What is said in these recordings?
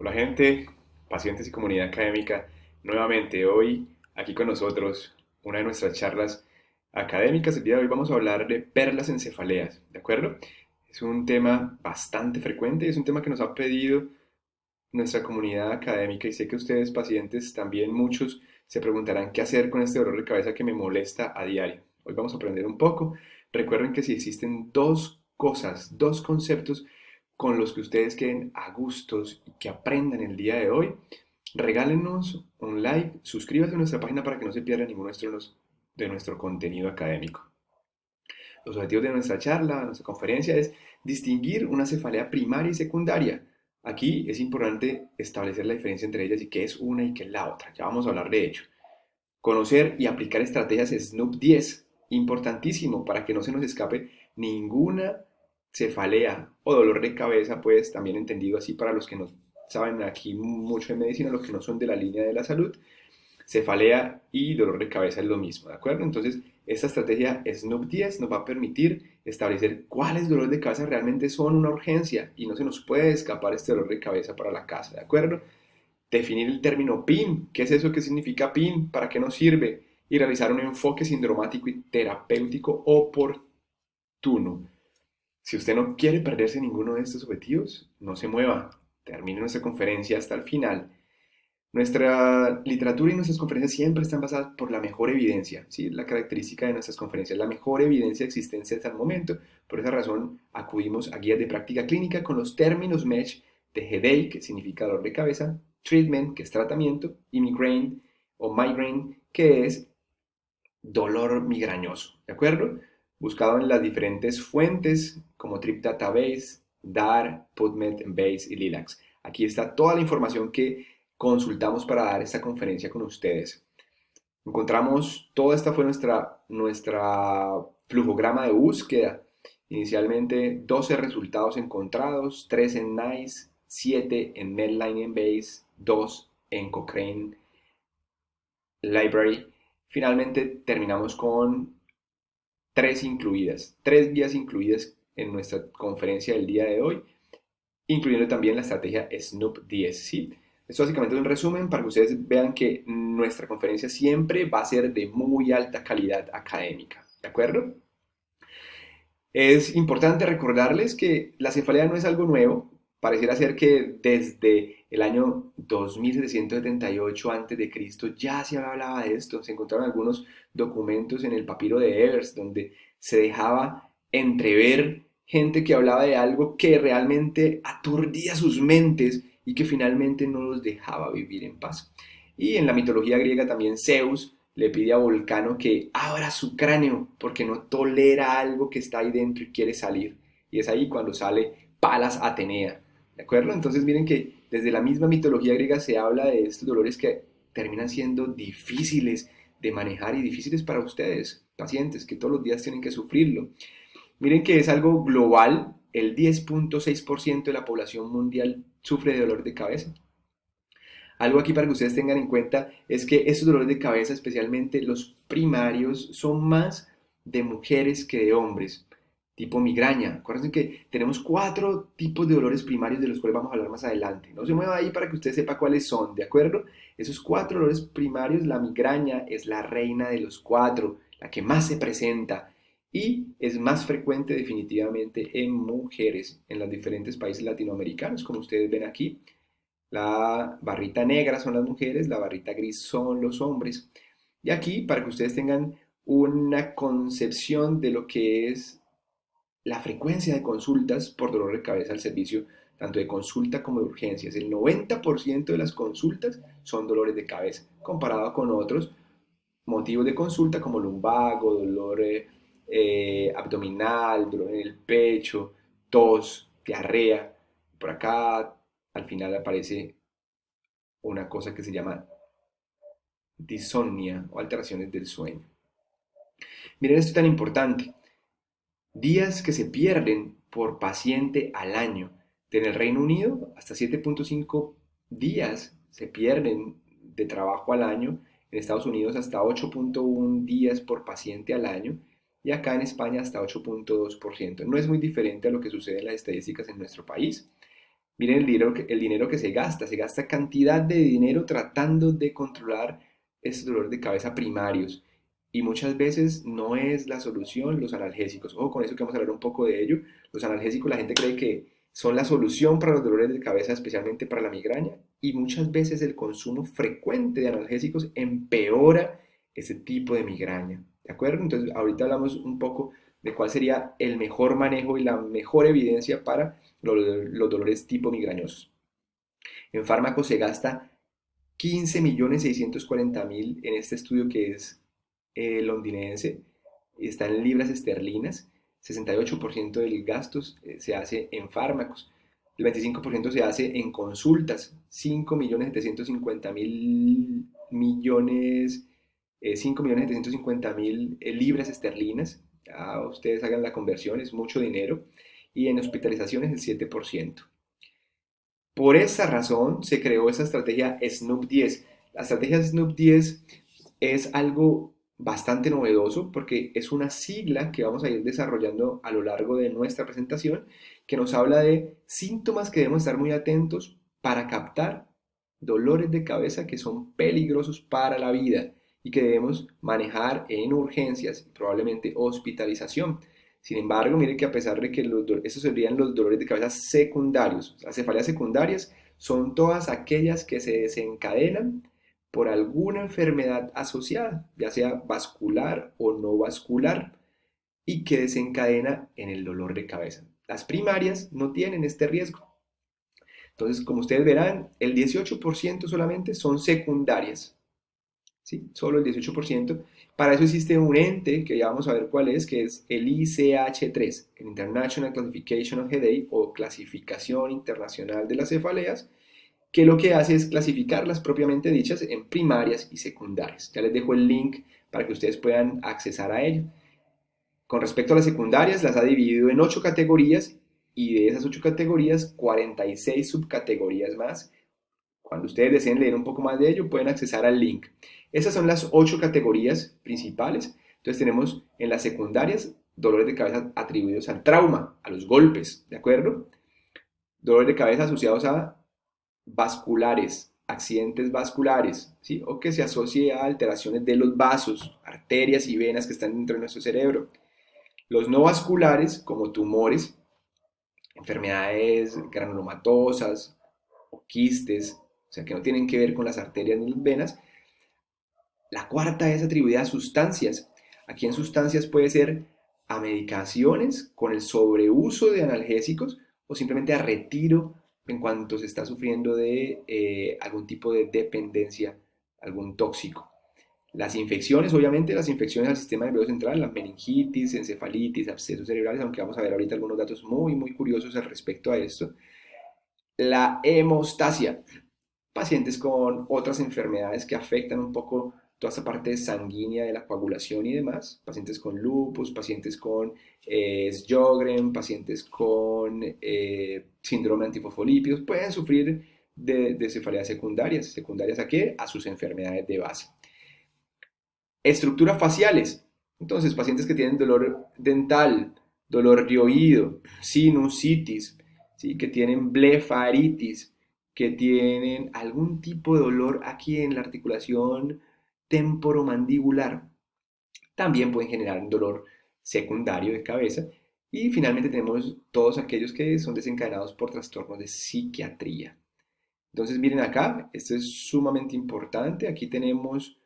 Hola gente, pacientes y comunidad académica, nuevamente hoy aquí con nosotros una de nuestras charlas académicas. El día de hoy vamos a hablar de perlas en cefaleas, ¿de acuerdo? Es un tema bastante frecuente y es un tema que nos ha pedido nuestra comunidad académica y sé que ustedes pacientes también muchos se preguntarán qué hacer con este dolor de cabeza que me molesta a diario. Hoy vamos a aprender un poco. Recuerden que si existen dos cosas, dos conceptos con los que ustedes queden a gustos y que aprendan el día de hoy, regálenos un like, suscríbase a nuestra página para que no se pierda ninguno de nuestro contenido académico. Los objetivos de nuestra charla, nuestra conferencia es distinguir una cefalea primaria y secundaria. Aquí es importante establecer la diferencia entre ellas y qué es una y qué es la otra. Ya vamos a hablar de ello. Conocer y aplicar estrategias SNOOP 10, importantísimo para que no se nos escape ninguna cefalea o dolor de cabeza, pues también entendido así para los que no saben aquí mucho de medicina, los que no son de la línea de la salud. Cefalea y dolor de cabeza es lo mismo, ¿de acuerdo? Entonces, esta estrategia SNOOP 10 nos va a permitir establecer cuáles dolores de cabeza realmente son una urgencia y no se nos puede escapar este dolor de cabeza para la casa, ¿de acuerdo? Definir el término PIN, ¿qué es eso? ¿Qué significa PIN? ¿Para qué nos sirve? Y realizar un enfoque sindromático y terapéutico oportuno. Si usted no quiere perderse ninguno de estos objetivos, no se mueva. Termine nuestra conferencia hasta el final. Nuestra literatura y nuestras conferencias siempre están basadas por la mejor evidencia, ¿sí? La característica de nuestras conferencias, la mejor evidencia de existencia hasta el momento. Por esa razón, acudimos a guías de práctica clínica con los términos MESH de headache, que significa dolor de cabeza, treatment, que es tratamiento, y migraine, que es dolor migrañoso, ¿de acuerdo? Buscado en las diferentes fuentes como Trip Database, DAR, PubMed, Embase y Lilacs. Aquí está toda la información que consultamos para dar esta conferencia con ustedes. Encontramos, toda esta fue nuestra flujograma de búsqueda. Inicialmente 12 resultados encontrados, 3 en NICE, 7 en Medline y Embase, 2 en Cochrane Library. Finalmente terminamos con tres guías incluidas en nuestra conferencia del día de hoy, incluyendo también la estrategia SNOOP 10, ¿sí? Esto básicamente es un resumen para que ustedes vean que nuestra conferencia siempre va a ser de muy alta calidad académica, ¿de acuerdo? Es importante recordarles que la cefalea no es algo nuevo. Pareciera ser que desde el año 2778 a.C. ya se hablaba de esto. Se encontraron algunos documentos en el papiro de Evers donde se dejaba entrever gente que hablaba de algo que realmente aturdía sus mentes y que finalmente no los dejaba vivir en paz. Y en la mitología griega también Zeus le pide a Volcano que abra su cráneo porque no tolera algo que está ahí dentro y quiere salir. Y es ahí cuando sale Palas Atenea. ¿De acuerdo? Entonces miren que desde la misma mitología griega se habla de estos dolores que terminan siendo difíciles de manejar y difíciles para ustedes, pacientes, que todos los días tienen que sufrirlo. Miren que es algo global, el 10.6% de la población mundial sufre de dolor de cabeza. Algo aquí para que ustedes tengan en cuenta es que estos dolores de cabeza, especialmente los primarios, son más de mujeres que de hombres, tipo migraña. Acuérdense que tenemos 4 tipos de dolores primarios de los cuales vamos a hablar más adelante. No se mueva ahí para que usted sepa cuáles son, ¿de acuerdo? Esos 4 dolores primarios, la migraña es la reina de los 4, la que más se presenta y es más frecuente definitivamente en mujeres en los diferentes países latinoamericanos, como ustedes ven aquí. La barrita negra son las mujeres, la barrita gris son los hombres. Y aquí, para que ustedes tengan una concepción de lo que es la frecuencia de consultas por dolor de cabeza al servicio, tanto de consulta como de urgencias. El 90% de las consultas son dolores de cabeza, comparado con otros motivos de consulta como lumbago, dolor abdominal, dolor en el pecho, tos, diarrea. Por acá al final aparece una cosa que se llama disomnia o alteraciones del sueño. Miren esto tan importante. Días que se pierden por paciente al año. En el Reino Unido, hasta 7.5 días se pierden de trabajo al año. En Estados Unidos, hasta 8.1 días por paciente al año. Y acá en España, hasta 8.2%. No es muy diferente a lo que sucede en las estadísticas en nuestro país. Miren el dinero que se gasta cantidad de dinero tratando de controlar estos dolores de cabeza primarios. Y muchas veces no es la solución los analgésicos. Ojo con eso que vamos a hablar un poco de ello. Los analgésicos la gente cree que son la solución para los dolores de cabeza, especialmente para la migraña. Y muchas veces el consumo frecuente de analgésicos empeora ese tipo de migraña. ¿De acuerdo? Entonces ahorita hablamos un poco de cuál sería el mejor manejo y la mejor evidencia para los dolores tipo migrañosos. En fármacos se gasta 15.640.000 en este estudio que es londinense, está en libras esterlinas, 68% del gasto se hace en fármacos, el 25% se hace en consultas, 5.750.000 millones, 5.750.000 libras esterlinas, ya ustedes hagan la conversión, es mucho dinero, y en hospitalizaciones el 7%. Por esa razón se creó esa estrategia SNOOP 10. La estrategia SNOOP 10 es algo bastante novedoso porque es una sigla que vamos a ir desarrollando a lo largo de nuestra presentación que nos habla de síntomas que debemos estar muy atentos para captar dolores de cabeza que son peligrosos para la vida y que debemos manejar en urgencias, probablemente hospitalización. Sin embargo, mire que a pesar de que esos serían los dolores de cabeza secundarios, las cefaleas secundarias son todas aquellas que se desencadenan por alguna enfermedad asociada, ya sea vascular o no vascular, y que desencadena en el dolor de cabeza. Las primarias no tienen este riesgo. Entonces, como ustedes verán, el 18% solamente son secundarias. ¿Sí? Solo el 18%. Para eso existe un ente que ya vamos a ver cuál es, que es el ICH3, el International Classification of Headache o Clasificación Internacional de las Cefaleas, que lo que hace es clasificarlas propiamente dichas en primarias y secundarias. Ya les dejo el link para que ustedes puedan accesar a ello. Con respecto a las secundarias, las ha dividido en 8 categorías y de esas 8 categorías, 46 subcategorías más. Cuando ustedes deseen leer un poco más de ello, pueden accesar al link. Esas son las 8 categorías principales. Entonces tenemos en las secundarias dolores de cabeza atribuidos al trauma, a los golpes, ¿de acuerdo? Dolores de cabeza asociados a vasculares, accidentes vasculares, ¿sí? O que se asocie a alteraciones de los vasos, arterias y venas que están dentro de nuestro cerebro. Los no vasculares, como tumores, enfermedades granulomatosas o quistes, o sea, que no tienen que ver con las arterias ni las venas. La cuarta es atribuida a sustancias. Aquí en sustancias puede ser a medicaciones con el sobreuso de analgésicos o simplemente a retiro en cuanto se está sufriendo de algún tipo de dependencia, algún tóxico. Las infecciones, obviamente, las infecciones al sistema nervioso central, la meningitis, encefalitis, abscesos cerebrales, aunque vamos a ver ahorita algunos datos muy, muy curiosos al respecto a esto. La hemostasia, pacientes con otras enfermedades que afectan un poco toda esa parte sanguínea de la coagulación y demás, pacientes con lupus, pacientes con Sjögren, pacientes con síndrome antifosfolípidos, pueden sufrir de cefaleas secundarias. ¿Secundarias a qué? A sus enfermedades de base. Estructuras faciales. Entonces, pacientes que tienen dolor dental, dolor de oído, sinusitis, ¿sí? Que tienen blefaritis, que tienen algún tipo de dolor aquí en la articulación temporomandibular. También pueden generar un dolor secundario de cabeza. Y finalmente tenemos todos aquellos que son desencadenados por trastornos de psiquiatría. Entonces miren acá, esto es sumamente importante. Aquí tenemos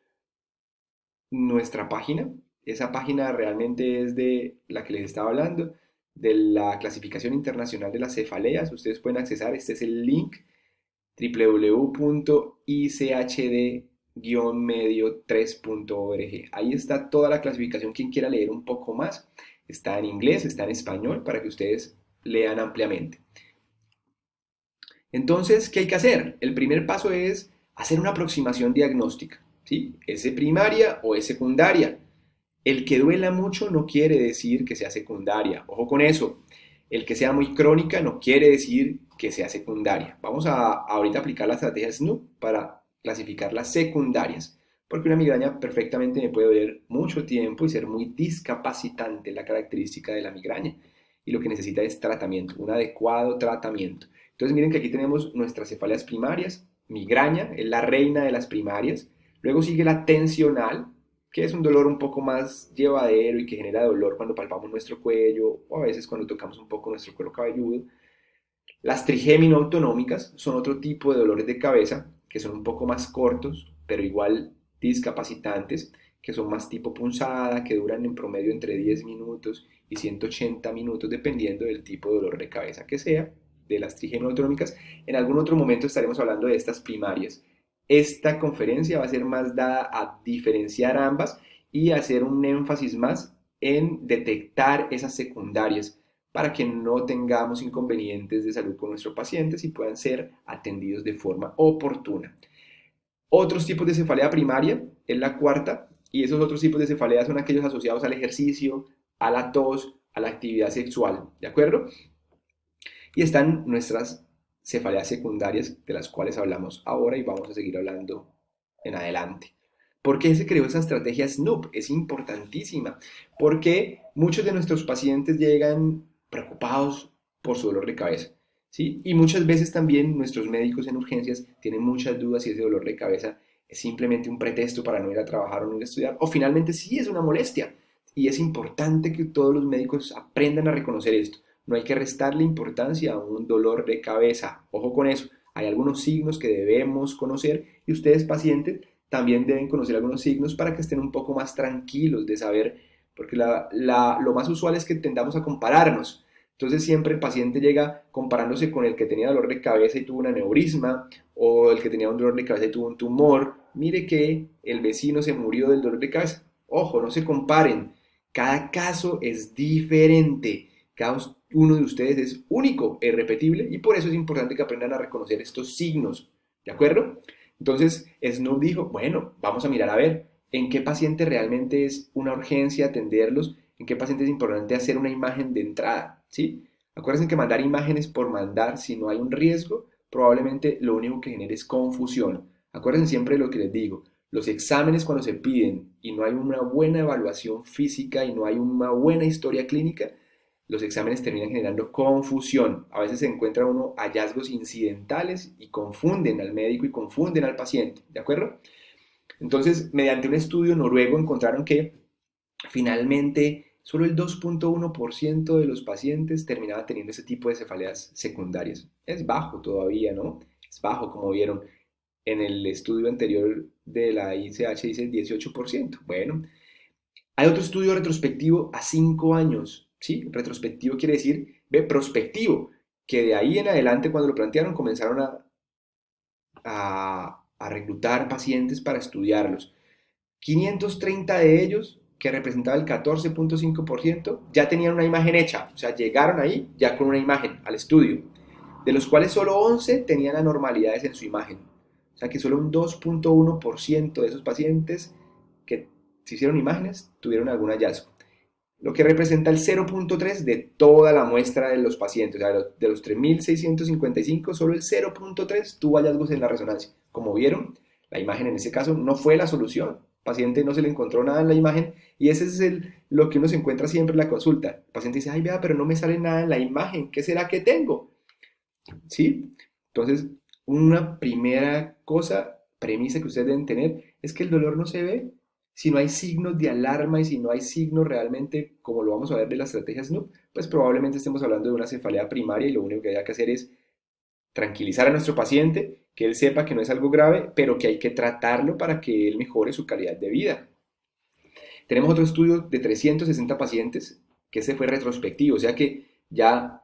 nuestra página. Esa página realmente es de la que les estaba hablando, de la clasificación internacional de las cefaleas. Ustedes pueden accesar, este es el link, www.ichd-medio3.org. Ahí está toda la clasificación. Quien quiera leer un poco más, está en inglés, está en español, para que ustedes lean ampliamente. Entonces, ¿qué hay que hacer? El primer paso es hacer una aproximación diagnóstica, ¿sí? ¿Es primaria o es secundaria? El que duela mucho no quiere decir que sea secundaria. Ojo con eso. El que sea muy crónica no quiere decir que sea secundaria. Vamos a ahorita aplicar la estrategia SNOOP para clasificar las secundarias. Porque una migraña perfectamente me puede doler mucho tiempo y ser muy discapacitante, la característica de la migraña. Y lo que necesita es tratamiento, un adecuado tratamiento. Entonces miren que aquí tenemos nuestras cefaleas primarias, migraña es la reina de las primarias, luego sigue la tensional, que es un dolor un poco más llevadero y que genera dolor cuando palpamos nuestro cuello o a veces cuando tocamos un poco nuestro cuero cabelludo. Las trigémino-autonómicas son otro tipo de dolores de cabeza que son un poco más cortos, pero igual discapacitantes, que son más tipo punzada, que duran en promedio entre 10 minutos y 180 minutos, dependiendo del tipo de dolor de cabeza que sea, de las trigémino-autonómicas. En algún otro momento estaremos hablando de estas primarias. Esta conferencia va a ser más dada a diferenciar ambas y hacer un énfasis más en detectar esas secundarias para que no tengamos inconvenientes de salud con nuestros pacientes y puedan ser atendidos de forma oportuna. Otros tipos de cefalea primaria es la cuarta, y esos otros tipos de cefalea son aquellos asociados al ejercicio, a la tos, a la actividad sexual, ¿de acuerdo? Y están nuestras cefaleas secundarias, de las cuales hablamos ahora y vamos a seguir hablando en adelante. ¿Por qué se creó esa estrategia SNOOP? Es importantísima, porque muchos de nuestros pacientes llegan preocupados por su dolor de cabeza, ¿sí? Y muchas veces también nuestros médicos en urgencias tienen muchas dudas si ese dolor de cabeza es simplemente un pretexto para no ir a trabajar o no ir a estudiar, o finalmente sí es una molestia. Y es importante que todos los médicos aprendan a reconocer esto. No hay que restarle importancia a un dolor de cabeza. Ojo con eso. Hay algunos signos que debemos conocer y ustedes pacientes también deben conocer algunos signos para que estén un poco más tranquilos de saber, porque lo más usual es que tendamos a compararnos. Entonces siempre el paciente llega comparándose con el que tenía dolor de cabeza y tuvo un aneurisma, o el que tenía un dolor de cabeza y tuvo un tumor. Mire que el vecino se murió del dolor de cabeza. Ojo, no se comparen. Cada caso es diferente. Cada uno de ustedes es único e irrepetible y por eso es importante que aprendan a reconocer estos signos. ¿De acuerdo? Entonces, Snoop dijo, bueno, vamos a mirar a ver en qué paciente realmente es una urgencia atenderlos, en qué paciente es importante hacer una imagen de entrada, ¿sí? Acuérdense que mandar imágenes por mandar, si no hay un riesgo, probablemente lo único que genere es confusión. Acuérdense siempre de lo que les digo, los exámenes cuando se piden y no hay una buena evaluación física y no hay una buena historia clínica, los exámenes terminan generando confusión. A veces se encuentra uno hallazgos incidentales y confunden al médico y confunden al paciente, ¿de acuerdo? Entonces, mediante un estudio noruego encontraron que finalmente solo el 2.1% de los pacientes terminaba teniendo ese tipo de cefaleas secundarias. Es bajo todavía, ¿no? Es bajo, como vieron en el estudio anterior de la ICH, dice 18%. Bueno, hay otro estudio retrospectivo a 5 años, ¿sí? Retrospectivo quiere decir, ve, prospectivo, que de ahí en adelante cuando lo plantearon comenzaron a reclutar pacientes para estudiarlos. 530 de ellos, que representaba el 14.5%, ya tenían una imagen hecha, o sea, llegaron ahí ya con una imagen al estudio, de los cuales solo 11 tenían anormalidades en su imagen. O sea que solo un 2.1% de esos pacientes que se hicieron imágenes tuvieron algún hallazgo, lo que representa el 0.3 de toda la muestra de los pacientes. O sea, de los 3.655, solo el 0.3 tuvo hallazgos en la resonancia. Como vieron, la imagen en ese caso no fue la solución. Al paciente no se le encontró nada en la imagen y ese es lo que uno se encuentra siempre en la consulta. El paciente dice, ay, vea, pero no me sale nada en la imagen, ¿qué será que tengo? ¿Sí? Entonces, una primera cosa, premisa que ustedes deben tener es que el dolor no se ve. Si no hay signos de alarma y si no hay signos realmente, como lo vamos a ver de la estrategia SNOOP, pues probablemente estemos hablando de una cefalea primaria y lo único que hay que hacer es tranquilizar a nuestro paciente, que él sepa que no es algo grave, pero que hay que tratarlo para que él mejore su calidad de vida. Tenemos otro estudio de 360 pacientes, que ese fue retrospectivo, o sea que ya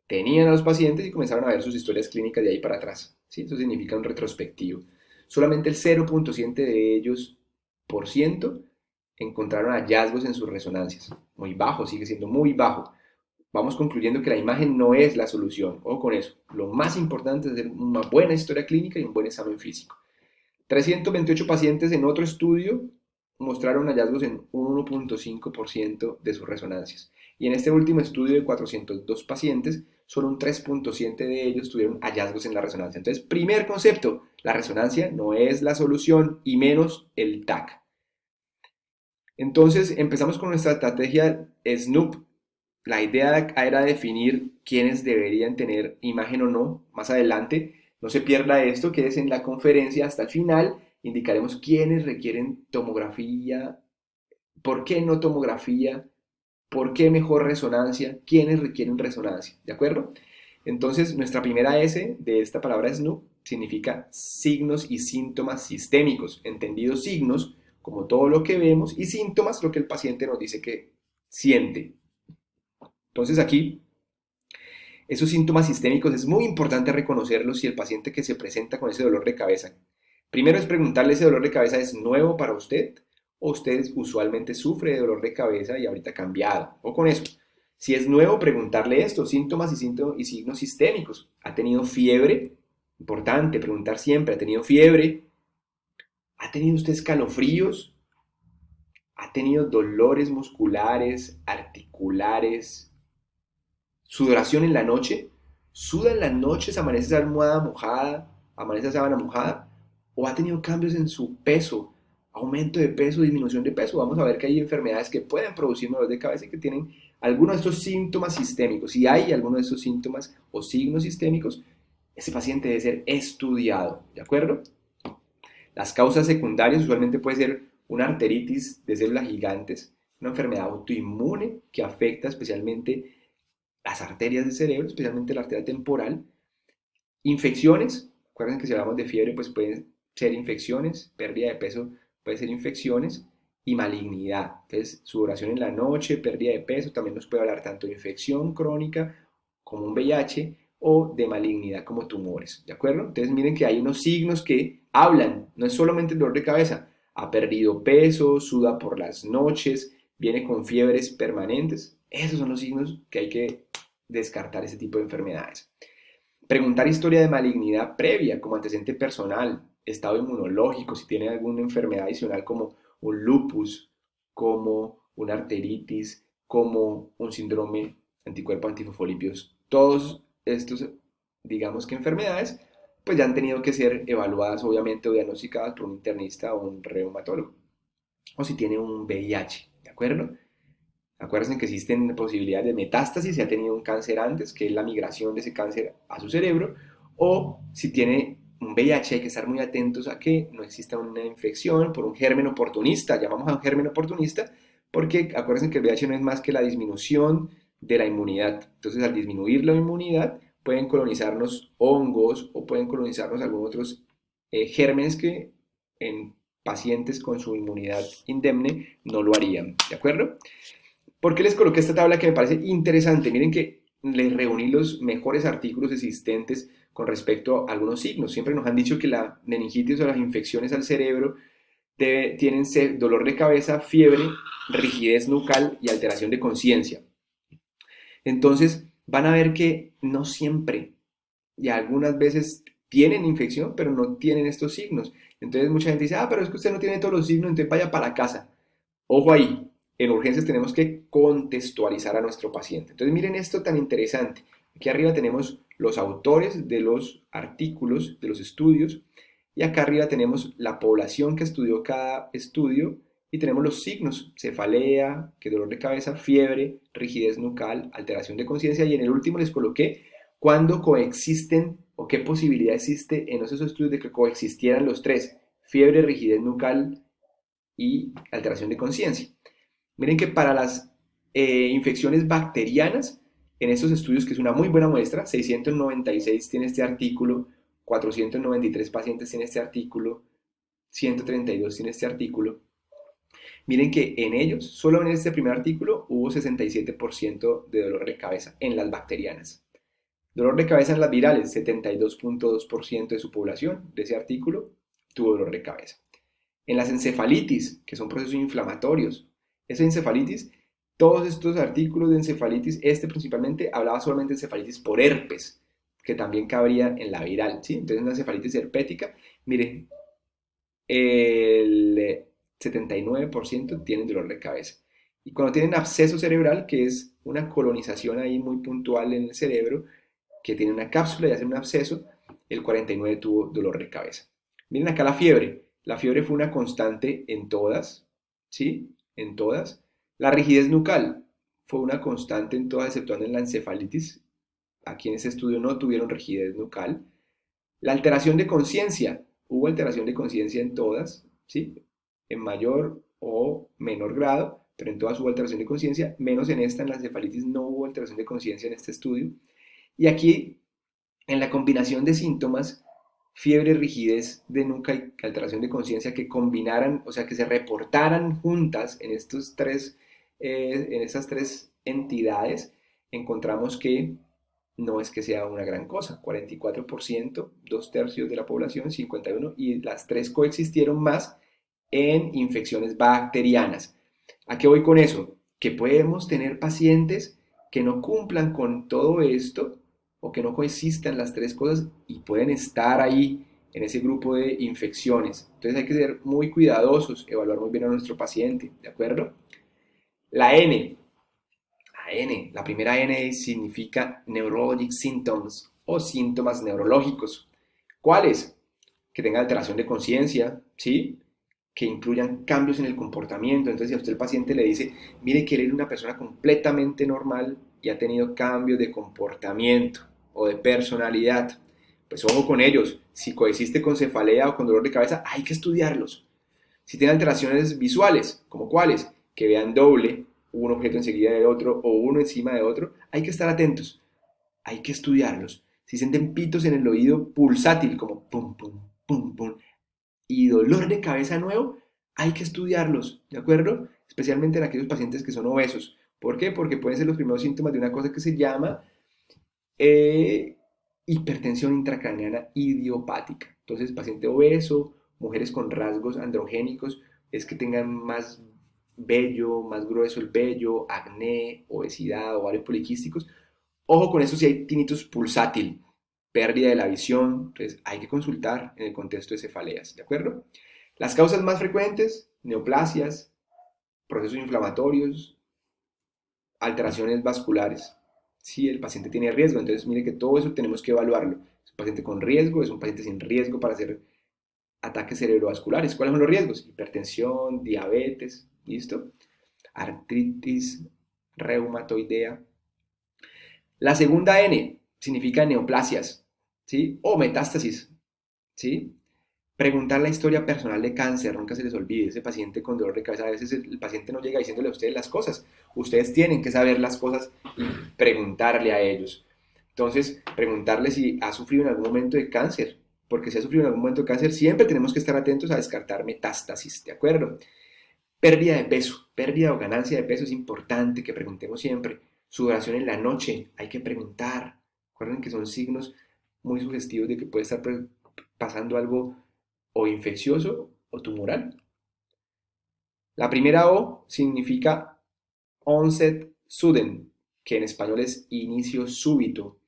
tenían a los pacientes y comenzaron a ver sus historias clínicas de ahí para atrás. ¿Sí? Eso significa un retrospectivo. Solamente el 0.7 de ellos por ciento encontraron hallazgos en sus resonancias. Muy bajo, sigue siendo muy bajo. Vamos concluyendo que la imagen no es la solución. Ojo con eso. Lo más importante es hacer una buena historia clínica y un buen examen físico. 328 pacientes en otro estudio mostraron hallazgos en 1.5% de sus resonancias. Y en este último estudio de 402 pacientes, solo un 3.7 de ellos tuvieron hallazgos en la resonancia. Entonces, primer concepto, la resonancia no es la solución y menos el TAC. Entonces, empezamos con nuestra estrategia SNOOP. La idea era definir quiénes deberían tener imagen o no más adelante. No se pierda esto, que es en la conferencia hasta el final. Indicaremos quiénes requieren tomografía, por qué no tomografía, por qué mejor resonancia, quiénes requieren resonancia, ¿de acuerdo? Entonces, nuestra primera S de esta palabra SNU significa signos y síntomas sistémicos, entendidos signos como todo lo que vemos y síntomas lo que el paciente nos dice que siente. Entonces aquí, esos síntomas sistémicos es muy importante reconocerlos si el paciente que se presenta con ese dolor de cabeza. Primero es preguntarle, ¿ese dolor de cabeza es nuevo para usted? ¿O usted usualmente sufre de dolor de cabeza y ahorita ha cambiado? O con eso. Si es nuevo, preguntarle esto, síntomas y signos sistémicos. ¿Ha tenido fiebre? Importante, preguntar siempre, ¿ha tenido fiebre? ¿Ha tenido usted escalofríos? ¿Ha tenido dolores musculares, articulares? Sudoración en la noche, suda en las noches, amanece esa almohada mojada, amanece esa sábana mojada, o ha tenido cambios en su peso, aumento de peso, disminución de peso. Vamos a ver que hay enfermedades que pueden producir dolor de cabeza y que tienen algunos de estos síntomas sistémicos. Si hay alguno de estos síntomas o signos sistémicos, ese paciente debe ser estudiado, ¿de acuerdo? Las causas secundarias usualmente puede ser una arteritis de células gigantes, una enfermedad autoinmune que afecta especialmente las arterias del cerebro, especialmente la arteria temporal. Infecciones, acuérdense que si hablamos de fiebre, pues pueden ser infecciones, pérdida de peso puede ser infecciones y malignidad. Entonces, sudoración en la noche, pérdida de peso, también nos puede hablar tanto de infección crónica como un VIH o de malignidad como tumores, ¿de acuerdo? Entonces, miren que hay unos signos que hablan, no es solamente el dolor de cabeza, ha perdido peso, suda por las noches, viene con fiebres permanentes. Esos son los signos que hay que descartar ese tipo de enfermedades. Preguntar historia de malignidad previa como antecedente personal, estado inmunológico, si tiene alguna enfermedad adicional como un lupus, como una arteritis, como un síndrome anticuerpo antifosfolípidos. Todos estos, digamos que enfermedades, pues ya han tenido que ser evaluadas obviamente o diagnosticadas por un internista o un reumatólogo. O si tiene un VIH, ¿de acuerdo? Acuérdense que existen posibilidades de metástasis si ha tenido un cáncer antes, que es la migración de ese cáncer a su cerebro, o si tiene un VIH hay que estar muy atentos a que no exista una infección por un germen oportunista, llamamos a un germen oportunista, porque acuérdense que el VIH no es más que la disminución de la inmunidad. Entonces, al disminuir la inmunidad, pueden colonizarnos hongos o pueden colonizarnos algunos otros gérmenes que en pacientes con su inmunidad indemne no lo harían, ¿de acuerdo? ¿Por qué les coloqué esta tabla que me parece interesante? Miren que les reuní los mejores artículos existentes con respecto a algunos signos. Siempre nos han dicho que la meningitis o las infecciones al cerebro tienen dolor de cabeza, fiebre, rigidez nucal y alteración de conciencia. Entonces, van a ver que no siempre y algunas veces tienen infección, pero no tienen estos signos. Entonces, mucha gente dice, pero es que usted no tiene todos los signos, entonces vaya para la casa. Ojo ahí, en urgencias tenemos que contextualizar a nuestro paciente. Entonces miren esto tan interesante. Aquí arriba tenemos los autores de los artículos, de los estudios, y acá arriba tenemos la población que estudió cada estudio y tenemos los signos, cefalea, que es dolor de cabeza, fiebre, rigidez nucal, alteración de conciencia, y en el último les coloqué cuándo coexisten o qué posibilidad existe en esos estudios de que coexistieran los tres, fiebre, rigidez nucal y alteración de conciencia. Miren que para las infecciones bacterianas, en estos estudios, que es una muy buena muestra, 696 tiene este artículo, 493 pacientes tiene este artículo, 132 tiene este artículo. Miren que en ellos, solo en este primer artículo, hubo 67% de dolor de cabeza en las bacterianas. Dolor de cabeza en las virales, 72.2% de su población de ese artículo tuvo dolor de cabeza. En las encefalitis, que son procesos inflamatorios, esa encefalitis, todos estos artículos de encefalitis, este principalmente hablaba solamente de encefalitis por herpes, que también cabría en la viral, ¿sí? Entonces una encefalitis herpética, miren, el 79% tienen dolor de cabeza. Y cuando tienen absceso cerebral, que es una colonización ahí muy puntual en el cerebro, que tiene una cápsula y hace un absceso, el 49% tuvo dolor de cabeza. Miren acá la fiebre. La fiebre fue una constante en todas, ¿sí? En todas. La rigidez nucal fue una constante en todas, exceptuando en la encefalitis. Aquí en ese estudio no tuvieron rigidez nucal. La alteración de conciencia, hubo alteración de conciencia en todas, ¿sí? En mayor o menor grado, pero en todas hubo alteración de conciencia, menos en esta, en la encefalitis no hubo alteración de conciencia en este estudio. Y aquí, en la combinación de síntomas, fiebre, rigidez de nuca y alteración de conciencia que combinaran, o sea, que se reportaran juntas en en estas tres entidades, encontramos que no es que sea una gran cosa, 44%, dos tercios de la población, 51%, y las tres coexistieron más en infecciones bacterianas. ¿A qué voy con eso? Que podemos tener pacientes que no cumplan con todo esto o que no coexistan las tres cosas y pueden estar ahí en ese grupo de infecciones. Entonces hay que ser muy cuidadosos, evaluar muy bien a nuestro paciente, ¿de acuerdo? La N, la primera N significa Neurologic Symptoms o síntomas neurológicos. ¿Cuáles? Que tenga alteración de conciencia, ¿sí? Que incluyan cambios en el comportamiento. Entonces, si a usted el paciente le dice, mire que él es una persona completamente normal y ha tenido cambios de comportamiento o de personalidad, pues ojo con ellos. Si coexiste con cefalea o con dolor de cabeza, hay que estudiarlos. Si tiene alteraciones visuales, ¿como cuáles? Que vean doble, un objeto enseguida del otro o uno encima de otro, hay que estar atentos, hay que estudiarlos. Si sienten pitos en el oído pulsátil, como pum, pum, pum, pum, y dolor de cabeza nuevo, hay que estudiarlos, ¿de acuerdo? Especialmente en aquellos pacientes que son obesos. ¿Por qué? Porque pueden ser los primeros síntomas de una cosa que se llama eh, hipertensión intracraneana idiopática. Entonces, paciente obeso, mujeres con rasgos androgénicos, es que tengan más vello, más grueso el vello, acné, obesidad, ovarios poliquísticos. Ojo con eso si hay tinnitus pulsátil, pérdida de la visión, entonces hay que consultar en el contexto de cefaleas, ¿de acuerdo? Las causas más frecuentes, neoplasias, procesos inflamatorios, alteraciones vasculares. Si el paciente tiene riesgo, entonces mire que todo eso tenemos que evaluarlo. Es un paciente con riesgo, es un paciente sin riesgo para hacer ataques cerebrovasculares. ¿Cuáles son los riesgos? Hipertensión, diabetes, ¿listo? Artritis reumatoidea. La segunda N significa neoplasias, ¿sí? O metástasis, ¿sí? Preguntar la historia personal de cáncer, nunca se les olvide, ese paciente con dolor de cabeza, a veces el paciente no llega diciéndole a ustedes las cosas, ustedes tienen que saber las cosas y preguntarle a ellos. Entonces, preguntarle si ha sufrido en algún momento de cáncer, porque si ha sufrido en algún momento de cáncer, siempre tenemos que estar atentos a descartar metástasis, ¿de acuerdo? Pérdida de peso, pérdida o ganancia de peso es importante que preguntemos siempre. Sudoración en la noche, hay que preguntar. Recuerden que son signos muy sugestivos de que puede estar pasando algo o infeccioso o tumoral. La primera O significa onset sudden, que en español es inicio súbito.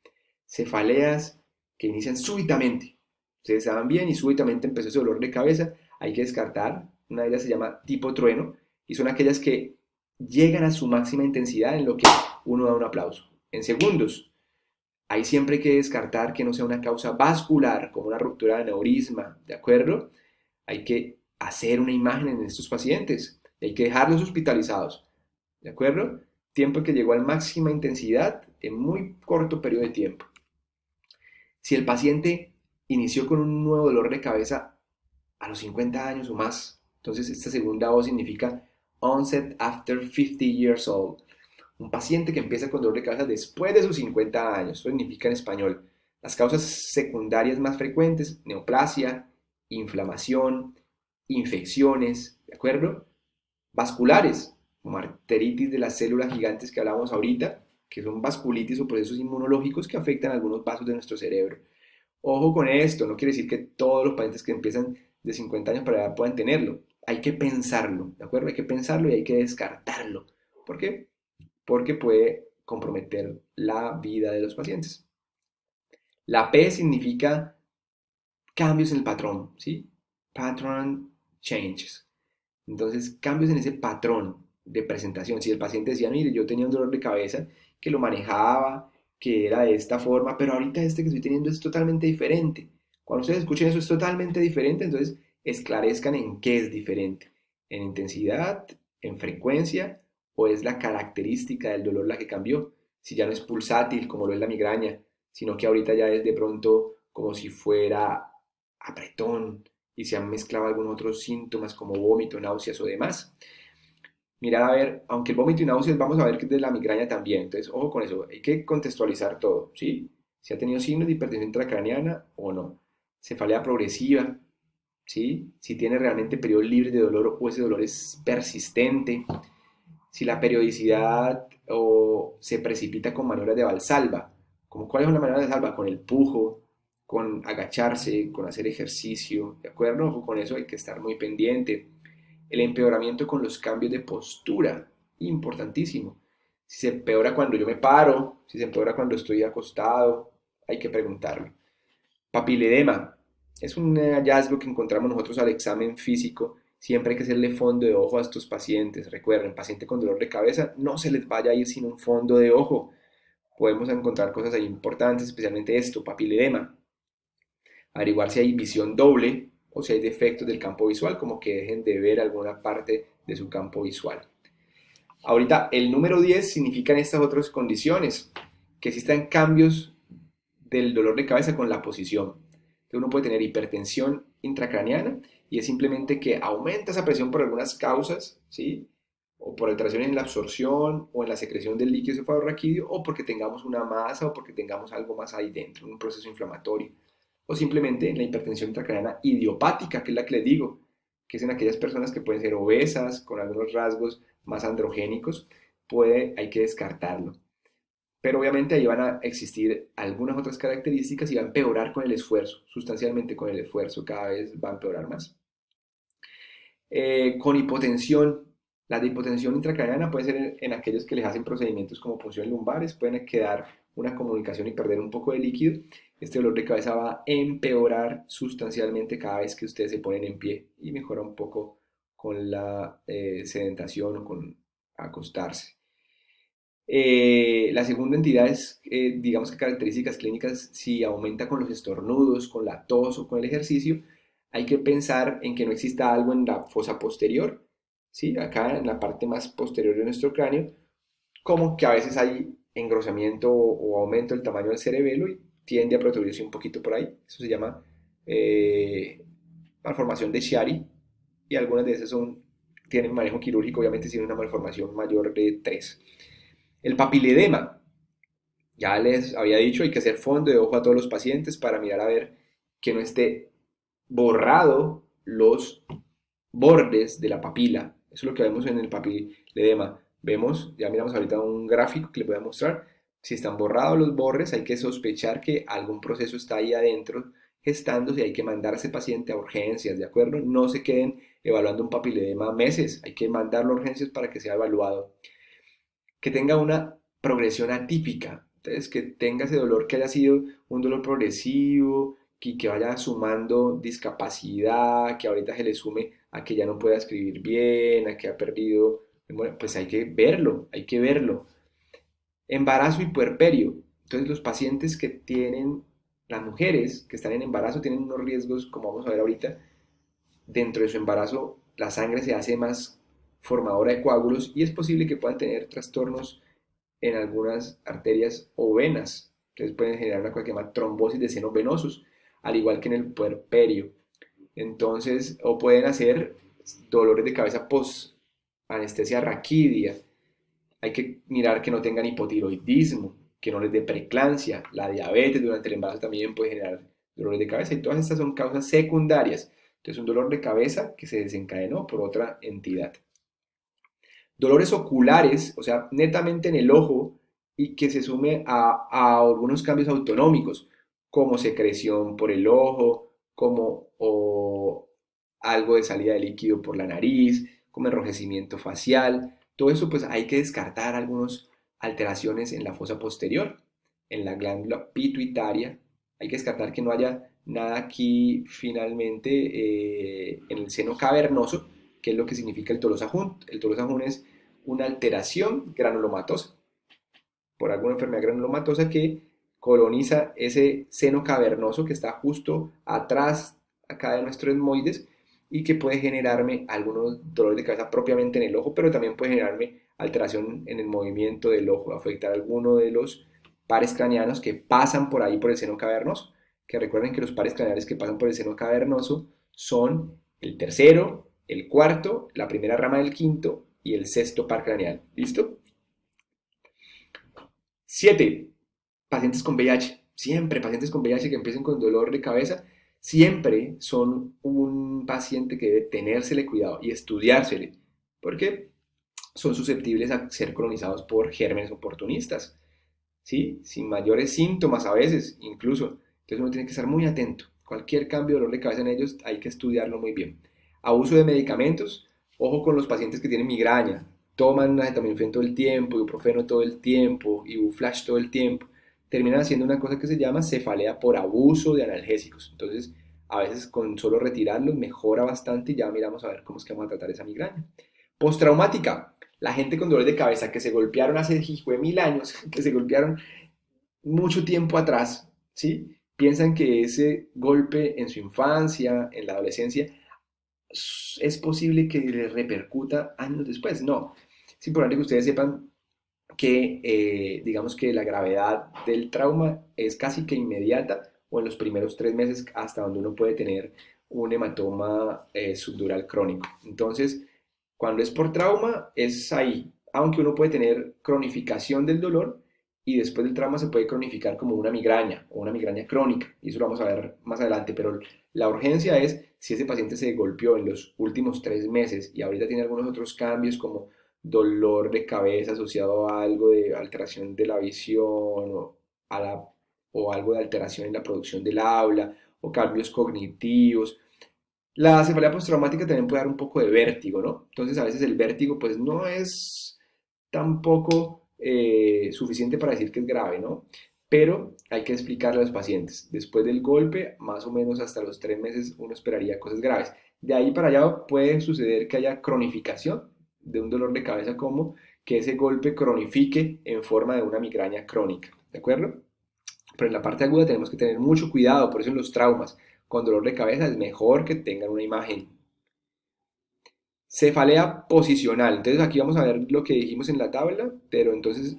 Cefaleas que inician súbitamente. Ustedes saben bien y súbitamente empezó ese dolor de cabeza, hay que descartar. Una de ellas se llama tipo trueno y son aquellas que llegan a su máxima intensidad en lo que uno da un aplauso. En segundos, hay siempre que descartar que no sea una causa vascular, como una ruptura de aneurisma, ¿de acuerdo? Hay que hacer una imagen en estos pacientes, hay que dejarlos hospitalizados, ¿de acuerdo? Tiempo que llegó a máxima intensidad en muy corto periodo de tiempo. Si el paciente inició con un nuevo dolor de cabeza a los 50 años o más, entonces esta segunda O significa onset after 50 years old. Un paciente que empieza con dolor de cabeza después de sus 50 años, eso significa en español. Las causas secundarias más frecuentes, neoplasia, inflamación, infecciones, ¿de acuerdo? Vasculares, como arteritis de las células gigantes que hablábamos ahorita, que son vasculitis o procesos inmunológicos que afectan algunos vasos de nuestro cerebro. Ojo con esto, no quiere decir que todos los pacientes que empiezan de 50 años para allá puedan tenerlo. Hay que pensarlo, ¿de acuerdo? Hay que pensarlo y hay que descartarlo. ¿Por qué? Porque puede comprometer la vida de los pacientes. La P significa cambios en el patrón, ¿sí? Pattern changes. Entonces, cambios en ese patrón de presentación. Si el paciente decía, mire, yo tenía un dolor de cabeza que lo manejaba, que era de esta forma, pero ahorita este que estoy teniendo es totalmente diferente. Cuando ustedes escuchen eso es totalmente diferente, entonces esclarezcan en qué es diferente. En intensidad, en frecuencia o es la característica del dolor la que cambió? Si ya no es pulsátil como lo es la migraña, sino que ahorita ya es de pronto como si fuera apretón y se han mezclado algunos otros síntomas como vómito, náuseas o demás. Mirar a ver, aunque el vómito y náuseas vamos a ver que es de la migraña también, entonces ojo con eso, hay que contextualizar todo, ¿sí? Si ha tenido signos de hipertensión intracraneana o no, cefalea progresiva, ¿sí? Si tiene realmente periodos libres de dolor o ese dolor es persistente, si la periodicidad o se precipita con maniobras de valsalva, como cuál es una maniobra de valsalva, con el pujo, con agacharse, con hacer ejercicio, ¿de acuerdo? Ojo con eso, hay que estar muy pendiente. El empeoramiento con los cambios de postura, importantísimo. Si se empeora cuando yo me paro, si se empeora cuando estoy acostado, hay que preguntarlo. Papiledema, es un hallazgo que encontramos nosotros al examen físico. Siempre hay que hacerle fondo de ojo a estos pacientes. Recuerden, paciente con dolor de cabeza, no se les vaya a ir sin un fondo de ojo. Podemos encontrar cosas ahí importantes, especialmente esto, papiledema. Averiguar si hay visión doble o si hay defectos del campo visual, como que dejen de ver alguna parte de su campo visual. Ahorita, el número 10 significan estas otras condiciones, que existan cambios del dolor de cabeza con la posición. Entonces uno puede tener hipertensión intracraneana y es simplemente que aumenta esa presión por algunas causas, ¿sí? O por alteraciones en la absorción o en la secreción del líquido cefalorraquídeo, o porque tengamos una masa o porque tengamos algo más ahí dentro, un proceso inflamatorio. O simplemente en la hipertensión intracraneana idiopática, que es la que les digo, que es en aquellas personas que pueden ser obesas, con algunos rasgos más androgénicos, hay que descartarlo. Pero obviamente ahí van a existir algunas otras características y va a empeorar con el esfuerzo, sustancialmente con el esfuerzo, cada vez va a empeorar más. Con hipotensión, la de hipotensión intracraneana puede ser en aquellos que les hacen procedimientos como punciones lumbares, pueden quedar una comunicación y perder un poco de líquido. Este dolor de cabeza va a empeorar sustancialmente cada vez que ustedes se ponen en pie y mejora un poco con la sedentación o con acostarse. La segunda entidad es, digamos que características clínicas, si aumenta con los estornudos, con la tos o con el ejercicio, hay que pensar en que no exista algo en la fosa posterior, ¿sí? Acá en la parte más posterior de nuestro cráneo, como que a veces hay engrosamiento o aumento del tamaño del cerebelo y tiende a protruirse un poquito por ahí. Eso se llama malformación de Chiari y algunas de esas tienen manejo quirúrgico, obviamente tienen una malformación mayor de 3. El papiledema, ya les había dicho, hay que hacer fondo de ojo a todos los pacientes para mirar a ver que no esté borrado los bordes de la papila. Eso es lo que vemos en el papiledema. Vemos, ya miramos ahorita un gráfico que les voy a mostrar. Si están borrados los bordes, hay que sospechar que algún proceso está ahí adentro gestándose y hay que mandar a ese paciente a urgencias, ¿de acuerdo? No se queden evaluando un papiledema meses, hay que mandarlo a urgencias para que sea evaluado. Que tenga una progresión atípica, entonces que tenga ese dolor que haya sido un dolor progresivo, que vaya sumando discapacidad, que ahorita se le sume a que ya no pueda escribir bien, a que ha perdido, bueno, pues hay que verlo, hay que verlo. Embarazo y puerperio, entonces los pacientes que tienen, las mujeres que están en embarazo tienen unos riesgos, como vamos a ver ahorita, dentro de su embarazo la sangre se hace más formadora de coágulos y es posible que puedan tener trastornos en algunas arterias o venas. Entonces pueden generar una cosa que se llama trombosis de senos venosos, al igual que en el puerperio. Entonces, o pueden hacer dolores de cabeza post anestesia raquídea. Hay que mirar que no tengan hipotiroidismo, que no les dé preeclampsia. La diabetes durante el embarazo también puede generar dolores de cabeza y todas estas son causas secundarias. Entonces, un dolor de cabeza que se desencadenó por otra entidad. Dolores oculares, o sea, netamente en el ojo y que se sume a algunos cambios autonómicos, como secreción por el ojo, como algo de salida de líquido por la nariz, como enrojecimiento facial. Todo eso pues hay que descartar algunas alteraciones en la fosa posterior, en la glándula pituitaria. Hay que descartar que no haya nada aquí finalmente en el seno cavernoso, que es lo que significa el tolosajún. El tolosajún es una alteración granulomatosa, por alguna enfermedad granulomatosa que coloniza ese seno cavernoso que está justo atrás acá de nuestro etmoides y que puede generarme algunos dolores de cabeza propiamente en el ojo, pero también puede generarme alteración en el movimiento del ojo, afectar alguno de los pares craneanos que pasan por ahí por el seno cavernoso. Que recuerden que los pares craneales que pasan por el seno cavernoso son el tercero, el cuarto, la primera rama del quinto y el sexto par craneal. ¿Listo? 7. Pacientes con VIH. Siempre pacientes con VIH que empiecen con dolor de cabeza, siempre son un paciente que debe tenérsele cuidado y estudiársele, porque son susceptibles a ser colonizados por gérmenes oportunistas, ¿sí? Sin mayores síntomas a veces, incluso. Entonces uno tiene que estar muy atento. Cualquier cambio de dolor de cabeza en ellos hay que estudiarlo muy bien. Abuso de medicamentos, ojo con los pacientes que tienen migraña, toman acetaminofén todo el tiempo, ibuprofeno todo el tiempo, ibuflash todo el tiempo, terminan haciendo una cosa que se llama cefalea por abuso de analgésicos. Entonces, a veces con solo retirarlos mejora bastante y ya miramos a ver cómo es que vamos a tratar esa migraña. Postraumática, la gente con dolor de cabeza que se golpearon hace 1000 años, que se golpearon mucho tiempo atrás, ¿sí? Piensan que ese golpe en su infancia, en la adolescencia, es posible que les repercuta años después. No, es importante que ustedes sepan que digamos que la gravedad del trauma es casi que inmediata o en los primeros 3 meses hasta donde uno puede tener un hematoma subdural crónico. Entonces, cuando es por trauma, es ahí, aunque uno puede tener cronificación del dolor y después del trauma se puede cronificar como una migraña o una migraña crónica, y eso lo vamos a ver más adelante, pero la urgencia es si ese paciente se golpeó en los últimos 3 meses y ahorita tiene algunos otros cambios como dolor de cabeza asociado a algo de alteración de la visión o algo de alteración en la producción del habla o cambios cognitivos. La cefalea postraumática también puede dar un poco de vértigo, ¿no? Entonces a veces el vértigo pues no es tampoco suficiente para decir que es grave, ¿no? Pero hay que explicarle a los pacientes. Después del golpe, más o menos hasta los 3 meses, uno esperaría cosas graves. De ahí para allá puede suceder que haya cronificación de un dolor de cabeza como que ese golpe cronifique en forma de una migraña crónica, ¿de acuerdo? Pero en la parte aguda tenemos que tener mucho cuidado, por eso en los traumas con dolor de cabeza es mejor que tengan una imagen. Cefalea posicional. Entonces aquí vamos a ver lo que dijimos en la tabla, pero entonces,